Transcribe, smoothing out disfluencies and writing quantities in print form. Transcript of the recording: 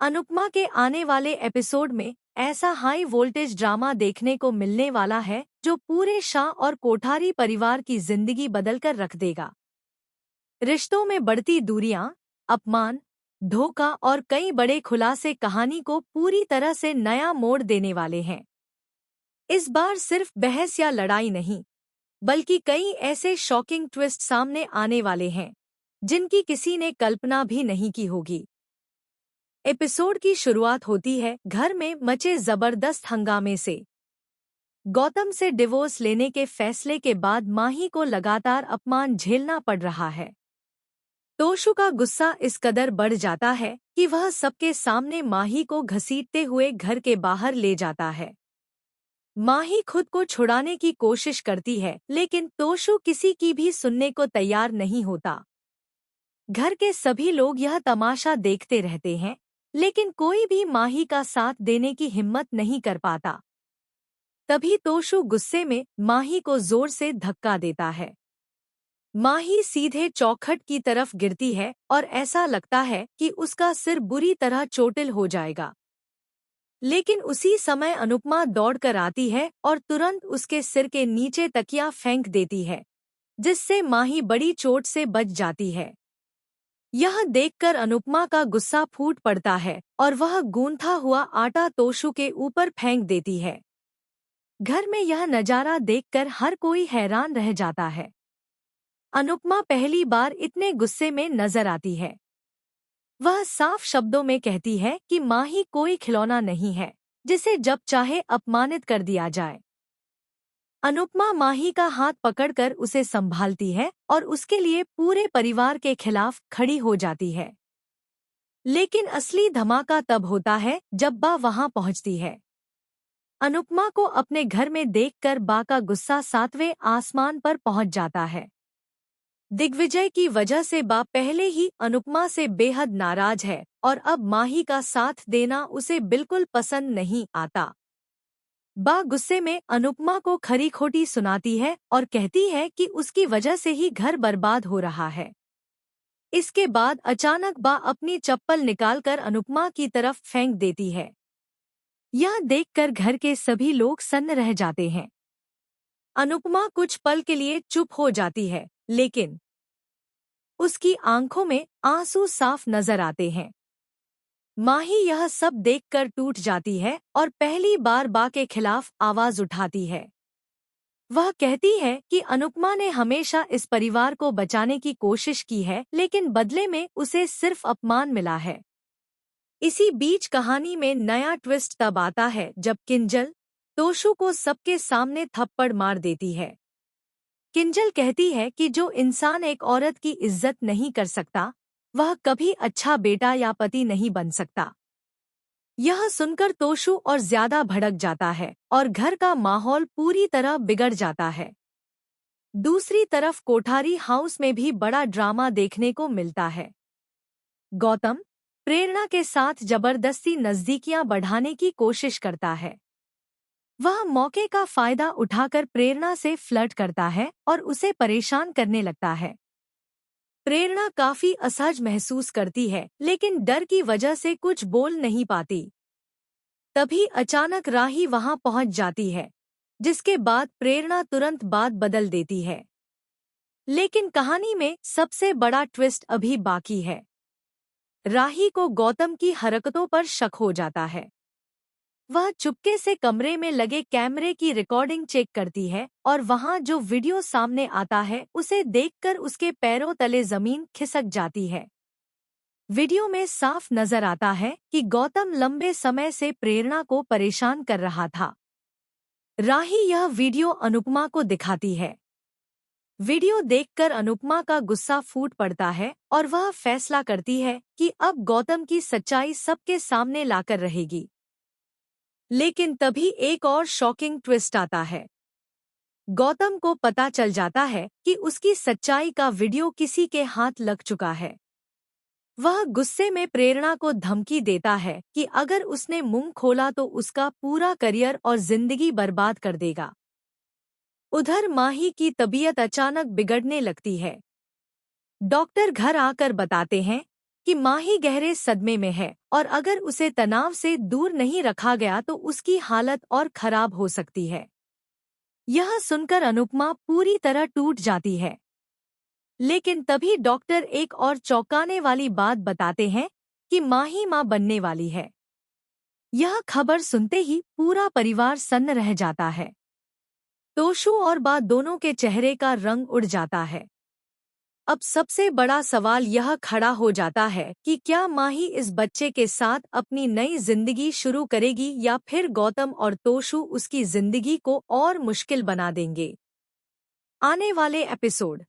अनुपमा के आने वाले एपिसोड में ऐसा हाई वोल्टेज ड्रामा देखने को मिलने वाला है जो पूरे शाह और कोठारी परिवार की जिंदगी बदलकर रख देगा। रिश्तों में बढ़ती दूरियां, अपमान, धोखा और कई बड़े खुलासे कहानी को पूरी तरह से नया मोड़ देने वाले हैं। इस बार सिर्फ बहस या लड़ाई नहीं, बल्कि कई ऐसे शॉकिंग ट्विस्ट सामने आने वाले हैं जिनकी किसी ने कल्पना भी नहीं की होगी। एपिसोड की शुरुआत होती है घर में मचे जबरदस्त हंगामे से। गौतम से डिवोर्स लेने के फैसले के बाद माही को लगातार अपमान झेलना पड़ रहा है। तोशु का गुस्सा इस कदर बढ़ जाता है कि वह सबके सामने माही को घसीटते हुए घर के बाहर ले जाता है। माही खुद को छुड़ाने की कोशिश करती है, लेकिन तोशु किसी की भी सुनने को तैयार नहीं होता। घर के सभी लोग यह तमाशा देखते रहते हैं, लेकिन कोई भी माही का साथ देने की हिम्मत नहीं कर पाता। तभी तोशु गुस्से में माही को जोर से धक्का देता है। माही सीधे चौखट की तरफ गिरती है और ऐसा लगता है कि उसका सिर बुरी तरह चोटिल हो जाएगा। लेकिन उसी समय अनुपमा दौड़कर आती है और तुरंत उसके सिर के नीचे तकिया फेंक देती है, जिससे माही बड़ी चोट से बच जाती है। यह देखकर अनुपमा का गुस्सा फूट पड़ता है और वह गूंथा हुआ आटा तोशु के ऊपर फेंक देती है। घर में यह नजारा देखकर हर कोई हैरान रह जाता है। अनुपमा पहली बार इतने गुस्से में नजर आती है। वह साफ शब्दों में कहती है कि माही कोई खिलौना नहीं है जिसे जब चाहे अपमानित कर दिया जाए। अनुपमा माही का हाथ पकड़कर उसे संभालती है और उसके लिए पूरे परिवार के खिलाफ खड़ी हो जाती है। लेकिन असली धमाका तब होता है जब बा वहां पहुंचती है। अनुपमा को अपने घर में देखकर बा का गुस्सा 7वें आसमान पर पहुंच जाता है। दिग्विजय की वजह से बा पहले ही अनुपमा से बेहद नाराज है और अब माही का साथ देना उसे बिल्कुल पसंद नहीं आता। बा गुस्से में अनुपमा को खरी खोटी सुनाती है और कहती है कि उसकी वजह से ही घर बर्बाद हो रहा है। इसके बाद अचानक बा अपनी चप्पल निकालकर अनुपमा की तरफ फेंक देती है। यह देखकर घर के सभी लोग सन्न रह जाते हैं। अनुपमा कुछ पल के लिए चुप हो जाती है, लेकिन उसकी आंखों में आंसू साफ नजर आते हैं। माही यह सब देखकर टूट जाती है और पहली बार बा के खिलाफ आवाज उठाती है। वह कहती है कि अनुपमा ने हमेशा इस परिवार को बचाने की कोशिश की है, लेकिन बदले में उसे सिर्फ अपमान मिला है। इसी बीच कहानी में नया ट्विस्ट तब आता है जब किंजल तोशु को सबके सामने थप्पड़ मार देती है। किंजल कहती है कि जो इंसान एक औरत की इज्जत नहीं कर सकता, वह कभी अच्छा बेटा या पति नहीं बन सकता। यह सुनकर तोशु और ज्यादा भड़क जाता है और घर का माहौल पूरी तरह बिगड़ जाता है। दूसरी तरफ कोठारी हाउस में भी बड़ा ड्रामा देखने को मिलता है। गौतम प्रेरणा के साथ जबरदस्ती नजदीकियां बढ़ाने की कोशिश करता है। वह मौके का फायदा उठाकर प्रेरणा से फ्लर्ट करता है और उसे परेशान करने लगता है। प्रेरणा काफी असहज महसूस करती है, लेकिन डर की वजह से कुछ बोल नहीं पाती। तभी अचानक राही वहां पहुंच जाती है, जिसके बाद प्रेरणा तुरंत बात बदल देती है। लेकिन कहानी में सबसे बड़ा ट्विस्ट अभी बाकी है। राही को गौतम की हरकतों पर शक हो जाता है। वह चुपके से कमरे में लगे कैमरे की रिकॉर्डिंग चेक करती है और वहां जो वीडियो सामने आता है उसे देखकर उसके पैरों तले जमीन खिसक जाती है। वीडियो में साफ नजर आता है कि गौतम लंबे समय से प्रेरणा को परेशान कर रहा था। राही यह वीडियो अनुपमा को दिखाती है। वीडियो देखकर अनुपमा का गुस्सा फूट पड़ता है और वह फैसला करती है कि अब गौतम की सच्चाई सबके सामने लाकर रहेगी। लेकिन तभी एक और शॉकिंग ट्विस्ट आता है। गौतम को पता चल जाता है कि उसकी सच्चाई का वीडियो किसी के हाथ लग चुका है। वह गुस्से में प्रेरणा को धमकी देता है कि अगर उसने मुंह खोला तो उसका पूरा करियर और जिंदगी बर्बाद कर देगा। उधर माही की तबीयत अचानक बिगड़ने लगती है। डॉक्टर घर आकर बताते हैं कि माही गहरे सदमे में है और अगर उसे तनाव से दूर नहीं रखा गया तो उसकी हालत और खराब हो सकती है। यह सुनकर अनुपमा पूरी तरह टूट जाती है। लेकिन तभी डॉक्टर एक और चौंकाने वाली बात बताते हैं कि माही मां बनने वाली है। यह खबर सुनते ही पूरा परिवार सन्न रह जाता है। तोशु और बा दोनों के चेहरे का रंग उड़ जाता है। अब सबसे बड़ा सवाल यह खड़ा हो जाता है कि क्या माही इस बच्चे के साथ अपनी नई जिंदगी शुरू करेगी या फिर गौतम और तोशु उसकी जिंदगी को और मुश्किल बना देंगे। आने वाले एपिसोड